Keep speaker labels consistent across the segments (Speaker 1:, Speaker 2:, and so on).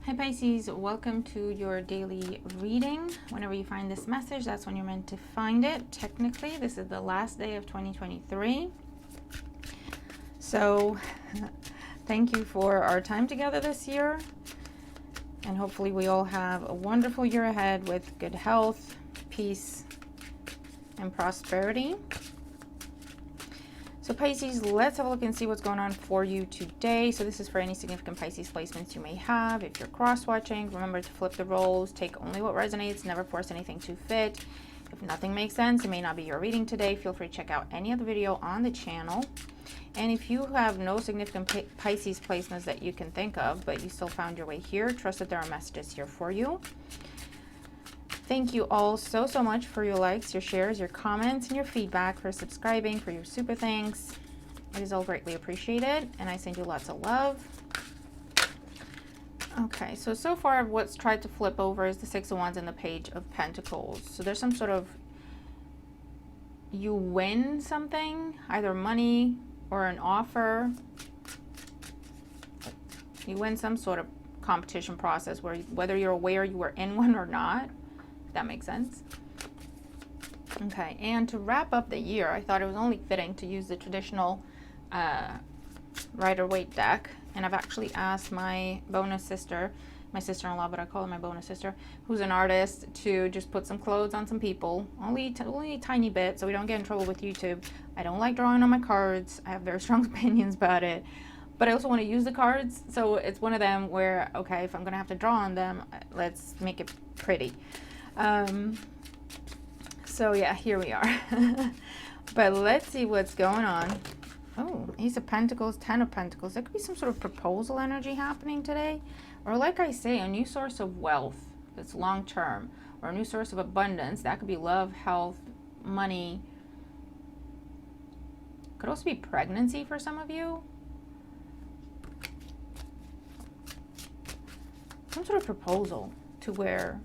Speaker 1: Hi Pisces, welcome to your daily reading. Whenever you find this message, that's when you're meant to find it. Technically, this is the last day of 2023. So, thank you for our time together this year. And hopefully we all have a wonderful year ahead with good health, peace, and prosperity. So Pisces, let's have a look and see what's going on for you today. So this is for any significant Pisces placements you may have. If you're cross-watching, remember to flip the roles. Take only what resonates. Never force anything to fit. If nothing makes sense, it may not be your reading today. Feel free to check out any other video on the channel. And if you have no significant Pisces placements that you can think of, but you still found your way here, trust that there are messages here for you. Thank you all so much for your likes, your shares, your comments, and your feedback, for subscribing, for your super thanks. It is all greatly appreciated, and I send you lots of love. Okay, so far what's tried to flip over is the Six of Wands and the Page of Pentacles. So there's some sort of, you win something, either money or an offer. You win some sort of competition process, where whether you're aware you were in one or not. That makes sense. Okay, and to wrap up the year, I thought it was only fitting to use the traditional Rider-Waite deck. And I've actually asked my bonus sister, my sister-in-law, but I call her my bonus sister, who's an artist, to just put some clothes on some people. Only a tiny bit, so we don't get in trouble with YouTube. I don't like drawing on my cards. I have very strong opinions about it. But I also want to use the cards, so it's one of them where, okay, if I'm going to have to draw on them, let's make it pretty. So yeah, here we are. But let's see what's going on. Oh, Ace of Pentacles, Ten of Pentacles. There could be some sort of proposal energy happening today. Or like I say, a new source of wealth that's long term. Or a new source of abundance. That could be love, health, money. Could also be pregnancy for some of you. Some sort of proposal to where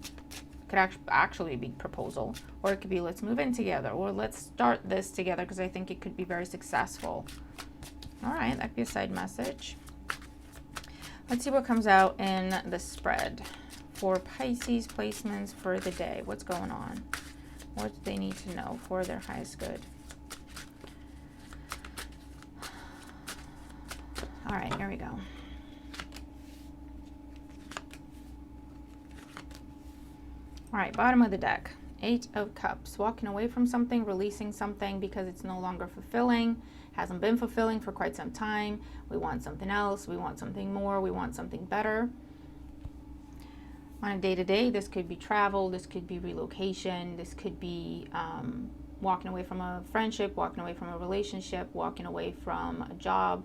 Speaker 1: could actually be proposal, or it could be let's move in together, or let's start this together, because I think it could be very successful. All right, that could be a side message. Let's see what comes out in the spread for Pisces placements for the day. What's going on? What do they need to know for their highest good? All right, here we go. All right, bottom of the deck, Eight of Cups. Walking away from something, releasing something because it's no longer fulfilling, hasn't been fulfilling for quite some time. We want something else, we want something more, we want something better. On a day-to-day, this could be travel, this could be relocation, this could be walking away from a friendship, walking away from a relationship, walking away from a job.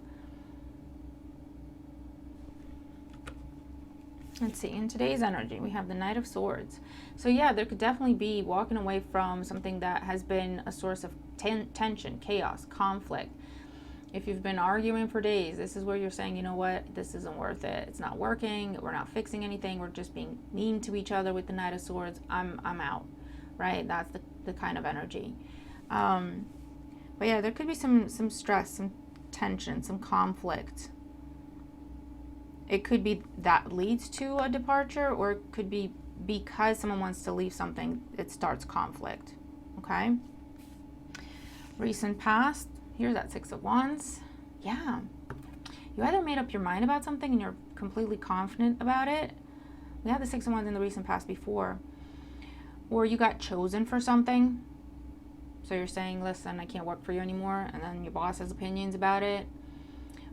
Speaker 1: Let's see, in today's energy, we have the Knight of Swords. So yeah, there could definitely be walking away from something that has been a source of tension, chaos, conflict. If you've been arguing for days, this is where you're saying, you know what, this isn't worth it. It's not working. We're not fixing anything. We're just being mean to each other with the Knight of Swords. I'm out, right? That's the kind of energy. But yeah, there could be some stress, some tension, some conflict. It could be that leads to a departure, or it could be because someone wants to leave something, it starts conflict. Okay? Recent past, here's that Six of Wands. Yeah. You either made up your mind about something and you're completely confident about it. We had the Six of Wands in the recent past before. Or you got chosen for something. So you're saying, listen, I can't work for you anymore. And then your boss has opinions about it.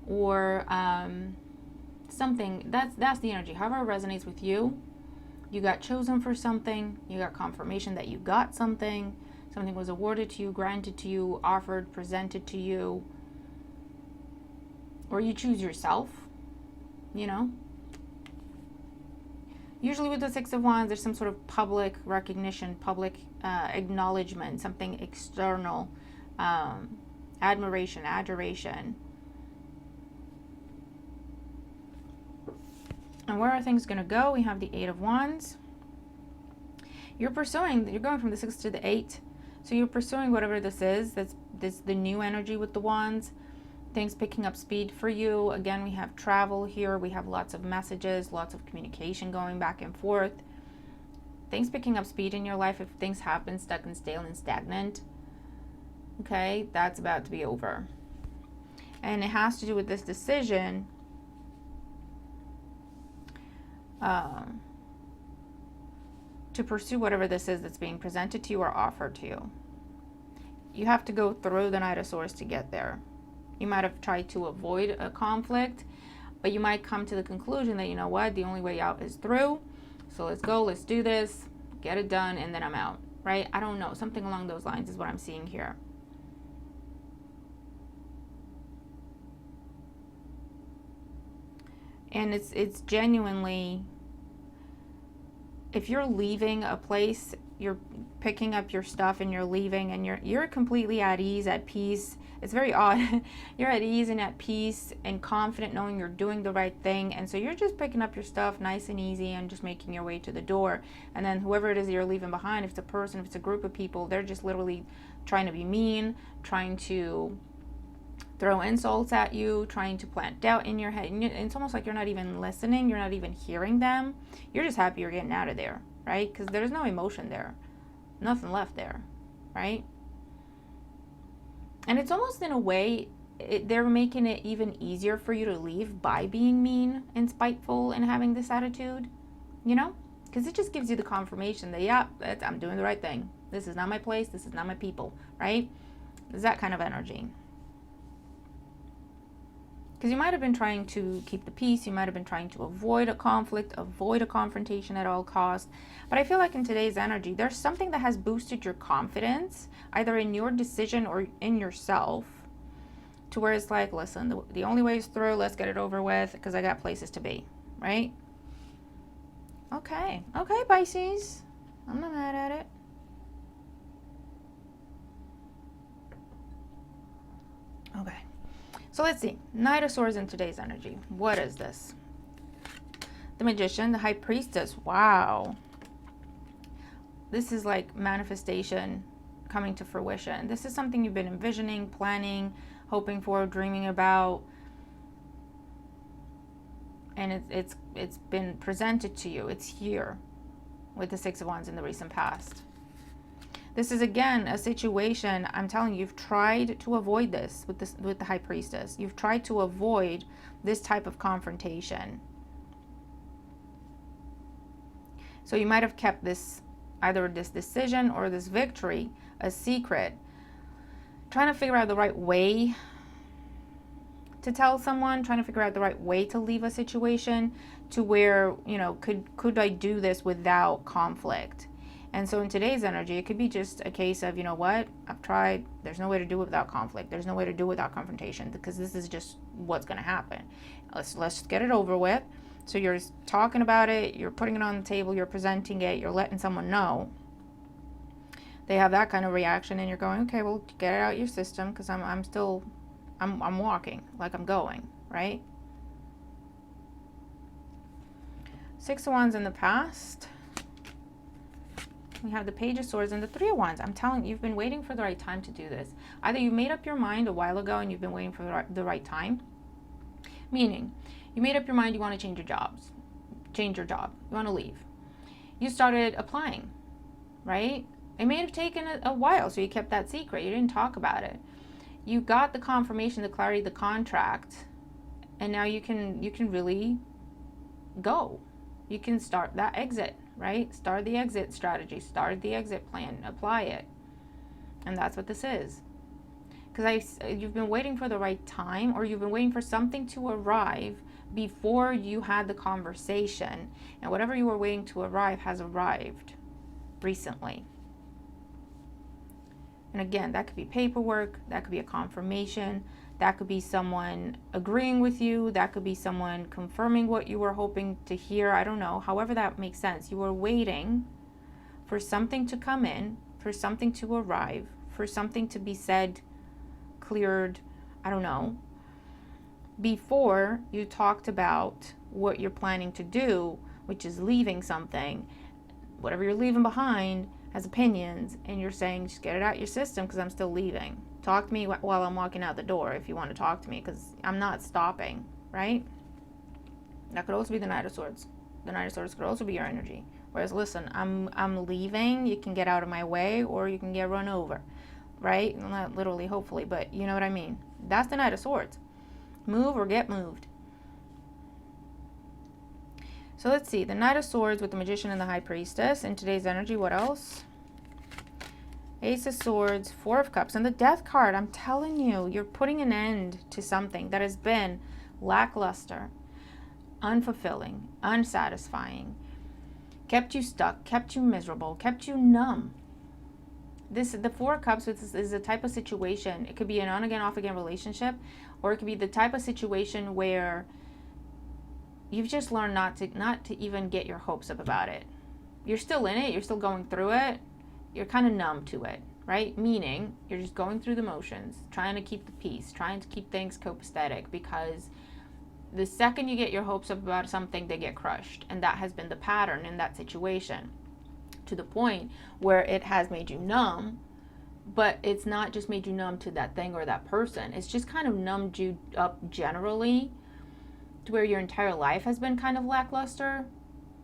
Speaker 1: Or, something that's the energy, however it resonates with you. You got chosen for something, you got confirmation that you got something was awarded to you, granted to you, offered, presented to you, or you choose yourself, you know. Usually with the Six of Wands, there's some sort of public recognition, public acknowledgement, something external, admiration, adoration. And where are things going to go? We have the Eight of Wands. You're going from the 6 to the 8. So you're pursuing whatever this is. That's the new energy with the Wands. Things picking up speed for you. Again, we have travel here. We have lots of messages, lots of communication going back and forth. Things picking up speed in your life. If things have been stuck and stale and stagnant, okay, that's about to be over. And it has to do with this decision to pursue whatever this is that's being presented to you or offered to you. You have to go through the Knight of Swords to get there. You might have tried to avoid a conflict, but you might come to the conclusion that, you know what, the only way out is through. So let's go, let's do this, get it done, and then I'm out, right? I don't know. Something along those lines is what I'm seeing here. And it's genuinely, if you're leaving a place, you're picking up your stuff and you're leaving, and you're completely at ease, at peace. It's very odd. You're at ease and at peace and confident, knowing you're doing the right thing. And so you're just picking up your stuff nice and easy and just making your way to the door. And then whoever it is you're leaving behind, if it's a person, if it's a group of people, they're just literally trying to be mean, trying to throw insults at you, trying to plant doubt in your head. And it's almost like you're not even listening. You're not even hearing them. You're just happy you're getting out of there, right? Because there's no emotion there. Nothing left there, right? And it's almost in a way, they're making it even easier for you to leave by being mean and spiteful and having this attitude, you know? Because it just gives you the confirmation that, yeah, I'm doing the right thing. This is not my place. This is not my people, right? It's that kind of energy. Because you might have been trying to keep the peace. You might have been trying to avoid a conflict, avoid a confrontation at all costs. But I feel like in today's energy, there's something that has boosted your confidence, either in your decision or in yourself, to where it's like, listen, the only way is through. Let's get it over with because I got places to be, right? Okay, Pisces. I'm not mad at it. Okay. So let's see. Knight of Swords in today's energy. What is this? The Magician, the High Priestess. Wow. This is like manifestation coming to fruition. This is something you've been envisioning, planning, hoping for, dreaming about. And it's been presented to you. It's here with the Six of Wands in the recent past. This is, again, a situation, I'm telling you, you've tried to avoid this with the High Priestess. You've tried to avoid this type of confrontation. So you might have kept this, either this decision or this victory, a secret. Trying to figure out the right way to tell someone, trying to figure out the right way to leave a situation to where, you know, could I do this without conflict? And so in today's energy, it could be just a case of, you know what, I've tried, there's no way to do it without conflict. There's no way to do it without confrontation, because this is just what's going to happen. Let's just get it over with. So you're talking about it, you're putting it on the table, you're presenting it, you're letting someone know. They have that kind of reaction, and you're going, okay, well, get it out of your system, because I'm walking like I'm going, right? Six of Wands in the past. We have the Page of Swords and the Three of Wands. I'm telling you, you've been waiting for the right time to do this. Either you made up your mind a while ago and you've been waiting for the right time. Meaning, you made up your mind you want to change your job. You want to leave. You started applying, right? It may have taken a while, so you kept that secret. You didn't talk about it. You got the confirmation, the clarity, the contract, and now you can really go. You can start that exit, right? Start the exit strategy, start the exit plan, apply it. And that's what this is. Because you've been waiting for the right time, or you've been waiting for something to arrive before you had the conversation. And whatever you were waiting to arrive has arrived recently. And again, that could be paperwork, that could be a confirmation, that could be someone agreeing with you, that could be someone confirming what you were hoping to hear. I don't know. However that makes sense. You were waiting for something to come in, for something to arrive, for something to be said, cleared, I don't know, before you talked about what you're planning to do, which is leaving something. Whatever you're leaving behind has opinions, and you're saying, just get it out your system because I'm still leaving. Talk to me while I'm walking out the door if you want to talk to me, because I'm not stopping, right? That could also be the Knight of Swords. The Knight of Swords could also be your energy. Whereas, listen, I'm leaving. You can get out of my way, or you can get run over, right? Not literally, hopefully, but you know what I mean. That's the Knight of Swords. Move or get moved. So let's see. The Knight of Swords with the Magician and the High Priestess. In today's energy, what else? Ace of Swords, Four of Cups, and the Death card. I'm telling you, you're putting an end to something that has been lackluster, unfulfilling, unsatisfying, kept you stuck, kept you miserable, kept you numb. The Four of Cups is a type of situation. It could be an on again, off again relationship, or it could be the type of situation where you've just learned not to even get your hopes up about it. You're still in it. You're still going through it. You're kind of numb to it, right? Meaning you're just going through the motions, trying to keep the peace, trying to keep things copacetic, because the second you get your hopes up about something, they get crushed. And that has been the pattern in that situation, to the point where it has made you numb. But it's not just made you numb to that thing or that person. It's just kind of numbed you up generally, to where your entire life has been kind of lackluster,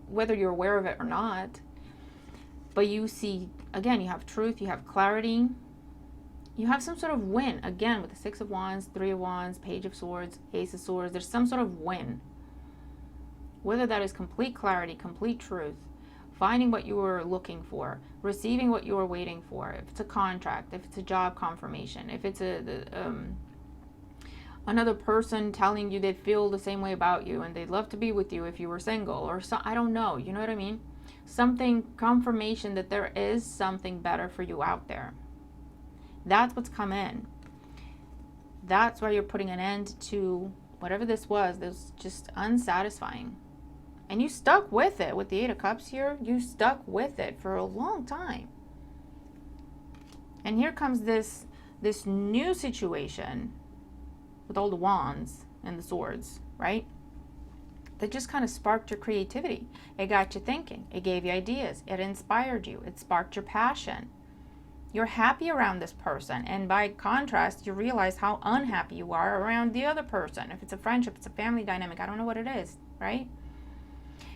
Speaker 1: whether you're aware of it or not. But you see, again, you have truth, you have clarity, you have some sort of win. Again, with the Six of Wands, Three of Wands, Page of Swords, Ace of Swords, there's some sort of win. Whether that is complete clarity, complete truth, finding what you were looking for, receiving what you were waiting for, if it's a contract, if it's a job confirmation, if it's another person telling you they feel the same way about you and they'd love to be with you if you were single, or so, I don't know, you know what I mean? Something, confirmation that there is something better for you out there. That's what's come in. That's why you're putting an end to whatever this was just unsatisfying. And you stuck with it with the Eight of Cups here. You stuck with it for a long time. And here comes this new situation with all the wands and the swords, right? That just kind of sparked your creativity. It got you thinking. It gave you ideas. It inspired you. It sparked your passion. You're happy around this person. And by contrast, you realize how unhappy you are around the other person. If it's a friendship, it's a family dynamic, I don't know what it is, right?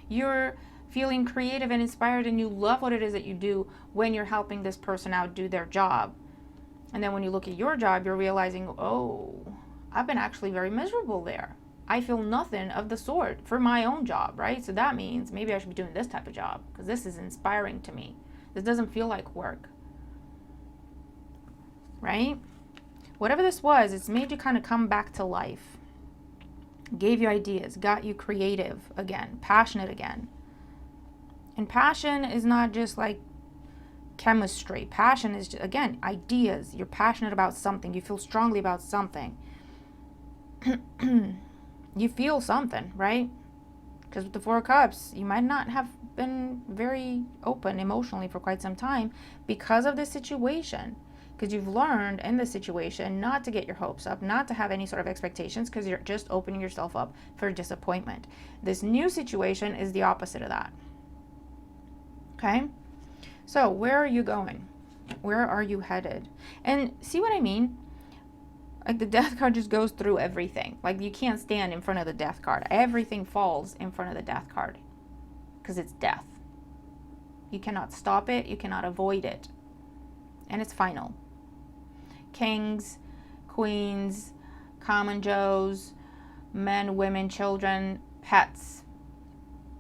Speaker 1: You're feeling creative and inspired, and you love what it is that you do when you're helping this person out do their job. And then when you look at your job, you're realizing, oh, I've been actually very miserable there. I feel nothing of the sort for my own job, right? So that means maybe I should be doing this type of job, because this is inspiring to me. This doesn't feel like work, right? Whatever this was, it's made you kind of come back to life. Gave you ideas, got you creative again, passionate again. And passion is not just like chemistry. Passion is, just, again, ideas. You're passionate about something. You feel strongly about something. You feel something, right? Because with the Four of Cups, you might not have been very open emotionally for quite some time because of this situation. Because you've learned in this situation not to get your hopes up, not to have any sort of expectations, because you're just opening yourself up for disappointment. This new situation is the opposite of that. Okay? So where are you going? Where are you headed? And see what I mean? Like the Death card just goes through everything. Like you can't stand in front of the Death card. Everything falls in front of the Death card because it's death. You cannot stop it. You cannot avoid it. And it's final. Kings, queens, common joes, men, women, children, pets,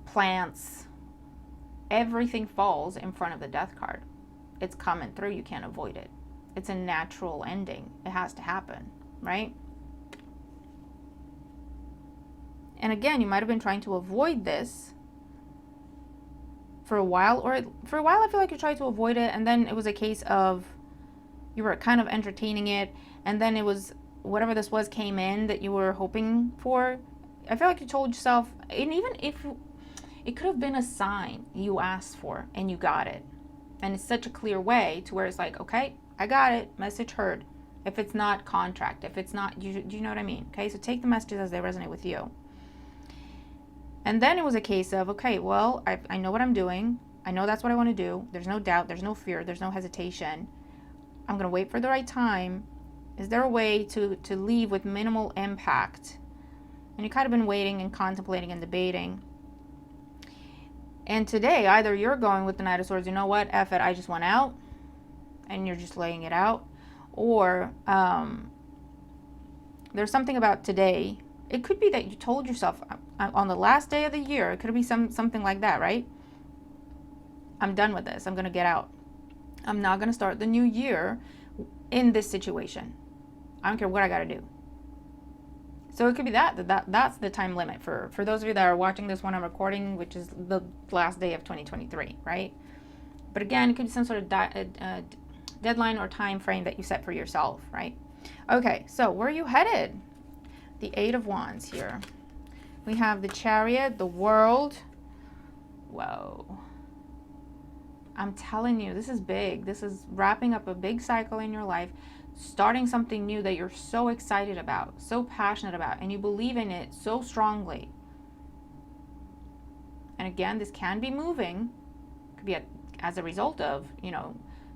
Speaker 1: plants. Everything falls in front of the Death card. It's coming through. You can't avoid it. It's a natural ending. It has to happen, right? And again, you might have been trying to avoid this for a while, or for a while I feel like you tried to avoid it, and then it was a case of you were kind of entertaining it, and then it was whatever this was came in that you were hoping for. I feel like you told yourself, and even if it could have been a sign you asked for and you got it, and it's such a clear way to where it's like, okay, I got it, message heard. If it's not contract, if it's not, you know what I mean? Okay, so take the messages as they resonate with you. And then it was a case of, okay, well, I know what I'm doing. I know that's what I want to do. There's no doubt. There's no fear. There's no hesitation. I'm going to wait for the right time. Is there a way to leave with minimal impact? And you've kind of been waiting and contemplating and debating. And today, either you're going with the Knight of Swords, you know what, F it, I just want out, and you're just laying it out. Or there's something about today. It could be that you told yourself on the last day of the year, it could be something like that, right? I'm done with this. I'm going to get out. I'm not going to start the new year in this situation. I don't care what I got to do. So it could be that's the time limit for those of you that are watching this when I'm recording, which is the last day of 2023, right? But again, it could be some sort of deadline or time frame that you set for yourself, right? Okay, so where are you headed? The Eight of Wands here. We have the Chariot, the World. Whoa. I'm telling you, this is big. This is wrapping up a big cycle in your life, starting something new that you're so excited about, so passionate about, and you believe in it so strongly. And again, this can be moving. It could be as a result of,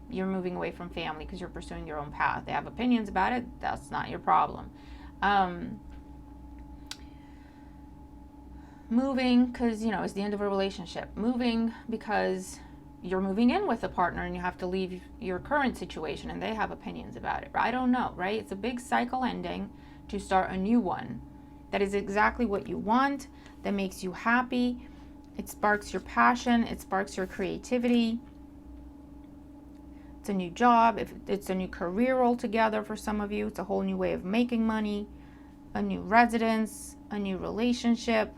Speaker 1: you're moving away from family because you're pursuing your own path. They have opinions about it. That's not your problem. Moving because, it's the end of a relationship. Moving because you're moving in with a partner and you have to leave your current situation and they have opinions about it. I don't know, right? It's a big cycle ending to start a new one. That is exactly what you want. That makes you happy. It sparks your passion. It sparks your creativity. It's a new job. If it's a new career altogether for some of you, it's a whole new way of making money, a new residence, a new relationship.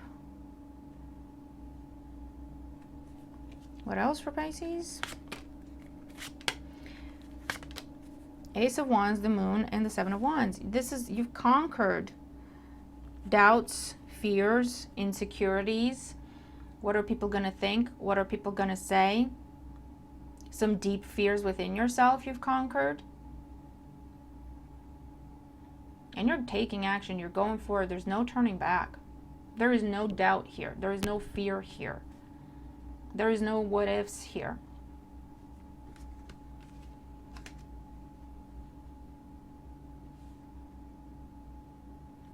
Speaker 1: What else for Pisces? Ace of Wands, the Moon, and the Seven of Wands. You've conquered doubts, fears, insecurities. What are people going to think? What are people going to say? Some deep fears within yourself you've conquered. And you're taking action. You're going for it. There's no turning back. There is no doubt here. There is no fear here. There is no what ifs here.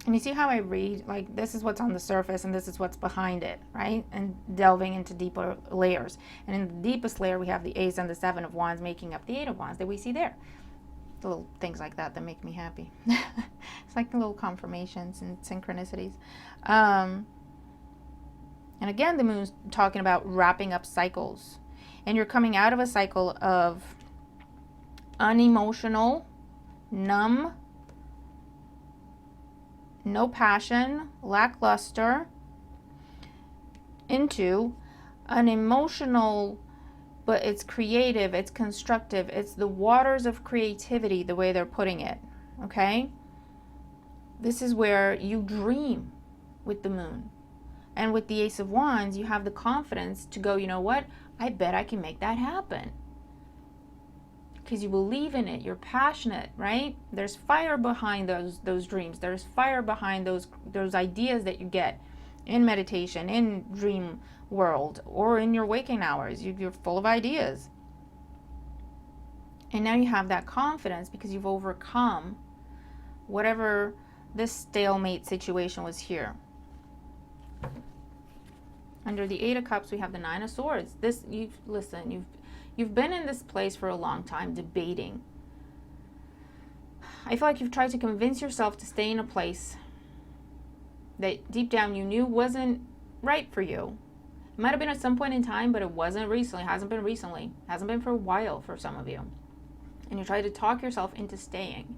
Speaker 1: And you see how I read, like, this is what's on the surface and this is what's behind it, right? And delving into deeper layers. And in the deepest layer, we have the Ace and the Seven of Wands making up the Eight of Wands that we see there. The little things like that make me happy. It's like little confirmations and synchronicities. And again, the Moon's talking about wrapping up cycles. And you're coming out of a cycle of unemotional, numb, no passion, lackluster, into an emotional, but it's creative, it's constructive, it's the waters of creativity, the way they're putting it, okay? This is where you dream with the Moon. And with the Ace of Wands, you have the confidence to go, you know what? I bet I can make that happen. Because you believe in it. You're passionate, right? There's fire behind those dreams. There's fire behind those ideas that you get in meditation, in dream world, or in your waking hours. You're full of ideas. And now you have that confidence because you've overcome whatever this stalemate situation was here. Under the Eight of Cups, we have the Nine of Swords. You've been in this place for a long time, debating. I feel like you've tried to convince yourself to stay in a place that deep down you knew wasn't right for you. It might have been at some point in time, but it wasn't recently. It hasn't been recently. It hasn't been for a while for some of you. And you tried to talk yourself into staying.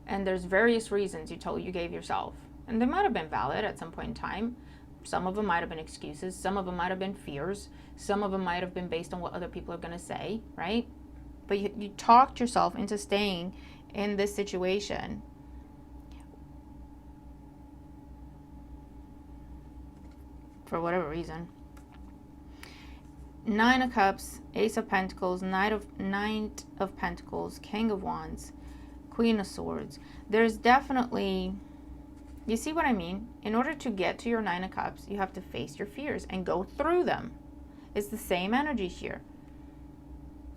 Speaker 1: And there's various reasons you gave yourself. And they might have been valid at some point in time. Some of them might have been excuses. Some of them might have been fears. Some of them might have been based on what other people are going to say, right? But you talked yourself into staying in this situation. For whatever reason. Nine of Cups, Ace of Pentacles, Knight of Pentacles, King of Wands, Queen of Swords. There's definitely... You see what I mean? In order to get to your Nine of Cups, you have to face your fears and go through them. It's the same energy here.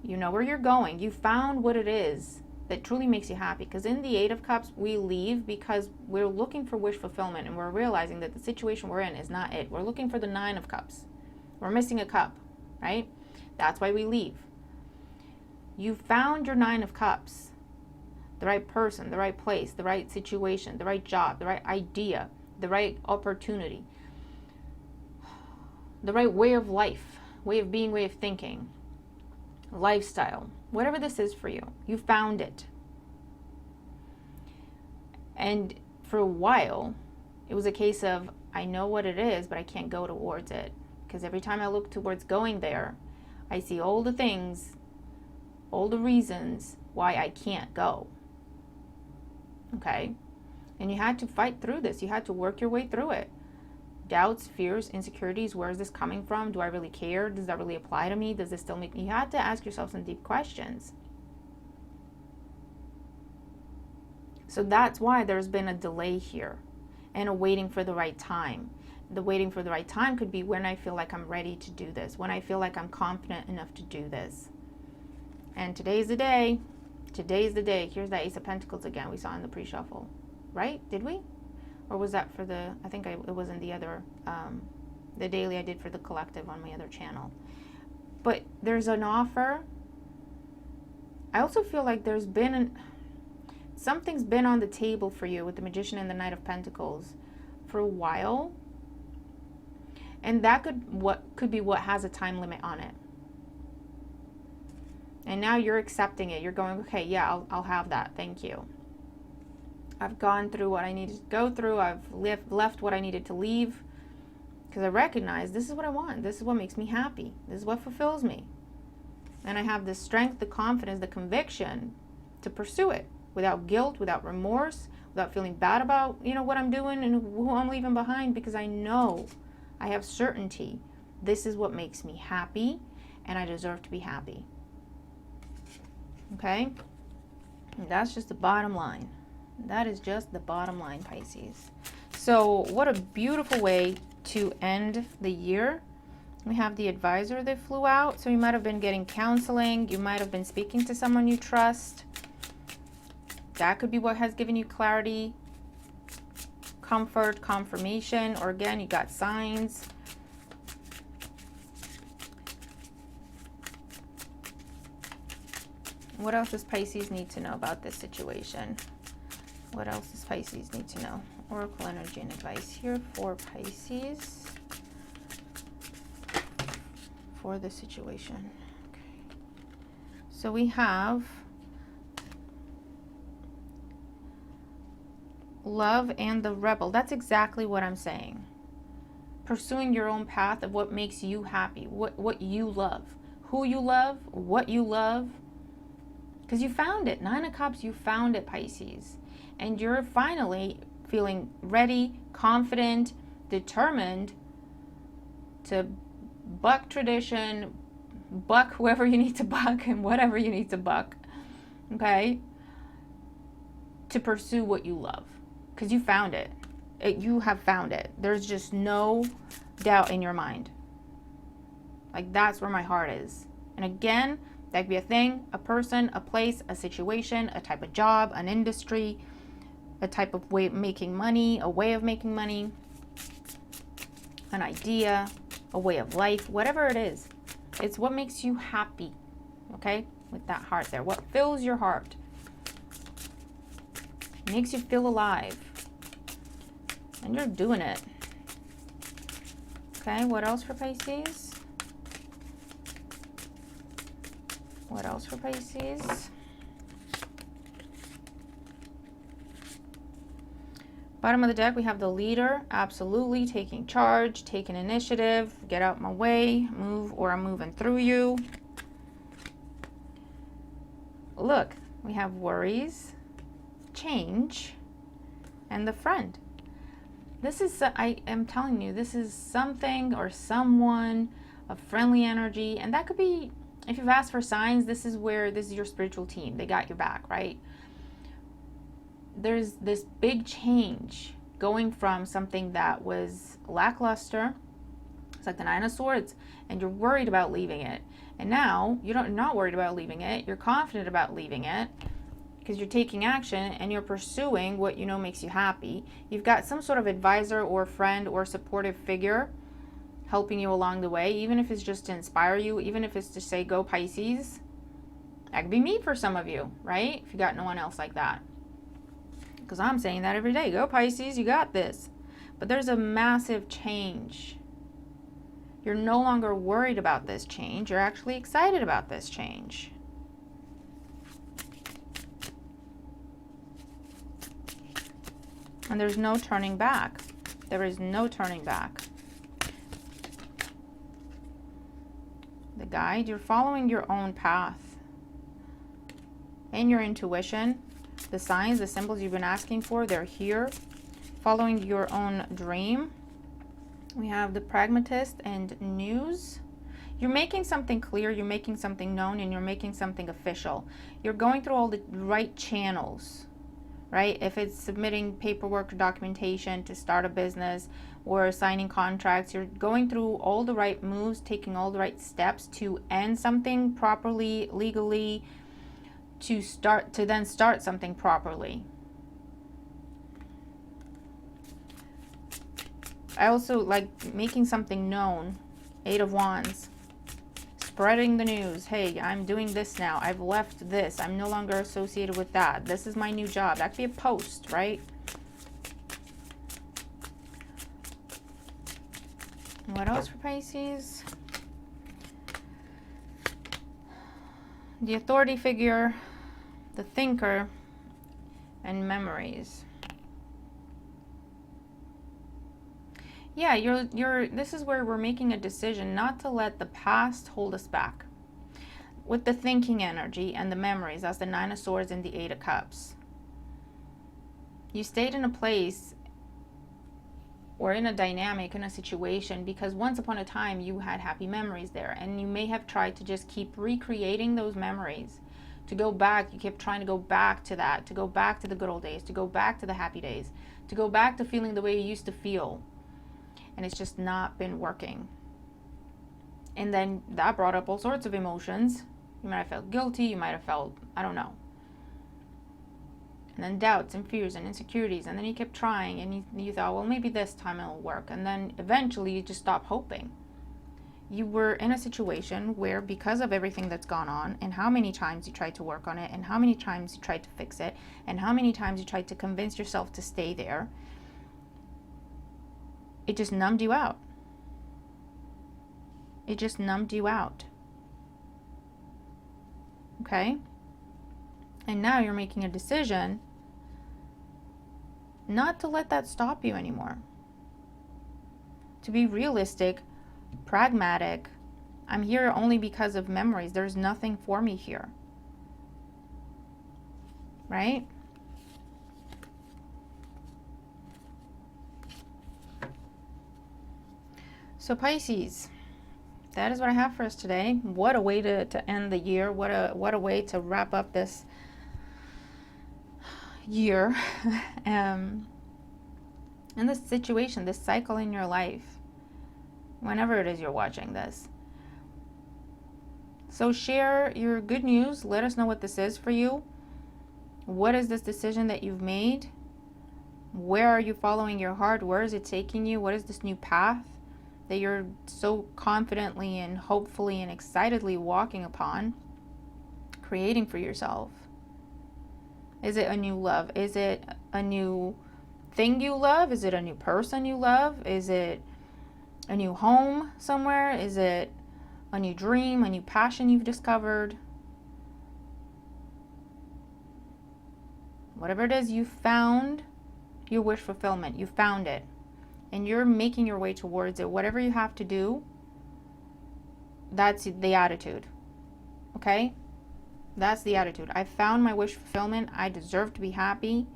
Speaker 1: You know where you're going. You found what it is that truly makes you happy. Because in the Eight of Cups, we leave because we're looking for wish fulfillment, and we're realizing that the situation we're in is not it. We're looking for the Nine of Cups. We're missing a cup, right? That's why we leave. You found your Nine of Cups. The right person, the right place, the right situation, the right job, the right idea, the right opportunity, the right way of life, way of being, way of thinking, lifestyle, whatever this is for you. You found it. And for a while, it was a case of, I know what it is, but I can't go towards it. Because every time I look towards going there, I see all the things, all the reasons why I can't go. Okay? And you had to fight through this. You had to work your way through it. Doubts, fears, insecurities. Where is this coming from? Do I really care? Does that really apply to me? Does this still make me? You had to ask yourself some deep questions. So that's why there's been a delay here and a waiting for the right time. The waiting for the right time could be when I feel like I'm ready to do this, when I feel like I'm confident enough to do this. And today's the day. Today's the day. Here's that Ace of Pentacles again we saw in the pre-shuffle. Right? Did we? Or was that for the, I think it was in the other, the daily I did for the collective on my other channel. But there's an offer. I also feel like there's been, something's been on the table for you with the Magician and the Knight of Pentacles for a while. And that could be what has a time limit on it. And now you're accepting it. You're going, okay, yeah, I'll have that. Thank you. I've gone through what I needed to go through. I've left what I needed to leave. Because I recognize this is what I want. This is what makes me happy. This is what fulfills me. And I have the strength, the confidence, the conviction to pursue it without guilt, without remorse, without feeling bad about, what I'm doing and who I'm leaving behind, because I know, I have certainty. This is what makes me happy, and I deserve to be happy. Okay? And that's just the bottom line. That is just the bottom line, Pisces. So what a beautiful way to end the year. We have the advisor that flew out. So you might have been getting counseling. You might have been speaking to someone you trust. That could be what has given you clarity, comfort, confirmation, or again, you got signs. What else does Pisces need to know about this situation? What else does Pisces need to know? Oracle energy and advice here for Pisces for the situation. Okay. So we have love and the rebel. That's exactly what I'm saying. Pursuing your own path of what makes you happy, what you love, who you love, what you love. Because you found it. Nine of Cups, you found it, Pisces. And you're finally feeling ready, confident, determined to buck tradition, buck whoever you need to buck and whatever you need to buck, okay? To pursue what you love. Because you found it. You have found it. There's just no doubt in your mind. Like, that's where my heart is. And again, that could be a thing, a person, a place, a situation, a type of job, an industry, a type of way of making money, a way of making money, an idea, a way of life, whatever it is. It's what makes you happy, okay? With that heart there. What fills your heart. Makes you feel alive. And you're doing it. Okay, what else for Pisces? What else for Pisces? Bottom of the deck, we have the leader. Absolutely taking charge, taking initiative. Get out my way, move, or I'm moving through you. Look, we have worries, change, and the friend. This is, I am telling you, this is something or someone of friendly energy. And that could be, if you've asked for signs, this is your spiritual team. They got your back, right? There's this big change going from something that was lackluster. It's like the Nine of Swords, and you're worried about leaving it. And now you're not worried about leaving it. You're confident about leaving it because you're taking action and you're pursuing what you know makes you happy. You've got some sort of advisor or friend or supportive figure helping you along the way, even if it's just to inspire you, even if it's to say, go Pisces. That could be me for some of you, right? If you got no one else like that. Because I'm saying that every day. Go Pisces, you got this. But there's a massive change. You're no longer worried about this change. You're actually excited about this change. And there's no turning back. There is no turning back. The guide, you're following your own path and your intuition. The signs, the symbols you've been asking for, they're here. Following your own dream. We have the pragmatist and news. You're making something clear, you're making something known, and you're making something official. You're going through all the right channels, right? If it's submitting paperwork or documentation to start a business or signing contracts, you're going through all the right moves, taking all the right steps to end something properly, legally, to then start something properly. I also like making something known. 8 of Wands. Spreading the news. Hey, I'm doing this now. I've left this. I'm no longer associated with that. This is my new job. That could be a post, right? What else for Pisces? The authority figure, the thinker, and memories. Yeah, this is where we're making a decision not to let the past hold us back. With the thinking energy and the memories, that's the 9 of Swords and the 8 of Cups. You stayed in a place or in a dynamic, in a situation, because once upon a time you had happy memories there, and you may have tried to just keep recreating those memories. To go back, you kept trying to go back to that, to go back to the good old days, to go back to the happy days, to go back to feeling the way you used to feel. And it's just not been working. And then that brought up all sorts of emotions. You might have felt guilty, you might have felt, I don't know. And then doubts and fears and insecurities. And then you kept trying and you thought, well, maybe this time it'll work. And then eventually you just stopped hoping. You were in a situation where, because of everything that's gone on, and how many times you tried to work on it, and how many times you tried to fix it, and how many times you tried to convince yourself to stay there, it just numbed you out. It just numbed you out. Okay? And now you're making a decision not to let that stop you anymore. To be realistic, pragmatic. I'm here only because of memories. There's nothing for me here. Right? So Pisces, that is what I have for us today. What a way to end the year. What a way to wrap up this year. And this situation, this cycle in your life, whenever it is you're watching this. So share your good news. Let us know what this is for you. What is this decision that you've made? Where are you following your heart? Where is it taking you? What is this new path that you're so confidently and hopefully and excitedly walking upon, creating for yourself? Is it a new love? Is it a new thing you love? Is it a new person you love? Is it a new home somewhere? Is it a new dream, a new passion you've discovered? Whatever it is, you found your wish fulfillment. You found it. And you're making your way towards it. Whatever you have to do, that's the attitude. Okay? That's the attitude. I found my wish fulfillment. I deserve to be happy.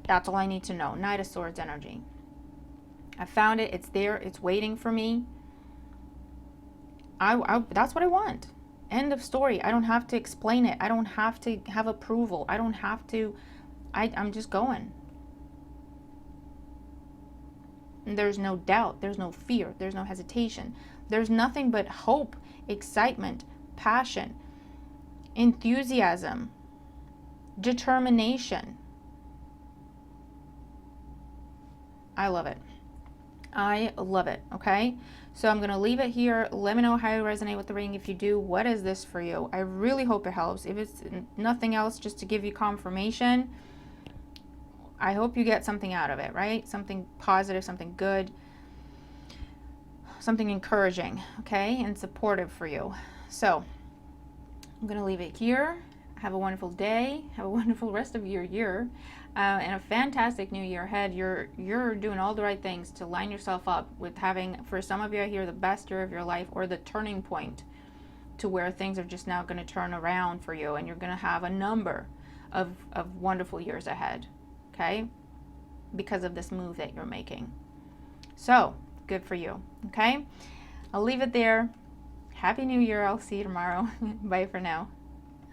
Speaker 1: That's all I need to know. Knight of Swords energy. I found it. It's there. It's waiting for me. That's what I want. End of story. I don't have to explain it. I don't have to have approval. I don't have to. I'm just going. There's no doubt. There's no fear. There's no hesitation. There's nothing but hope, excitement, passion, enthusiasm. determination. I love it. I love it. Okay. So I'm going to leave it here. Let me know how you resonate with the reading. If you do, what is this for you? I really hope it helps. If it's nothing else, just to give you confirmation, I hope you get something out of it, right? Something positive, something good, something encouraging, okay, and supportive for you. So I'm going to leave it here. Have a wonderful day. Have a wonderful rest of your year. And a fantastic new year ahead. You're doing all the right things to line yourself up with having, for some of you I hear, the best year of your life, or the turning point to where things are just now going to turn around for you, and you're going to have a number of wonderful years ahead, okay, because of this move that you're making. So good for you. Okay, I'll leave it there. Happy New Year. I'll see you tomorrow. Bye for now.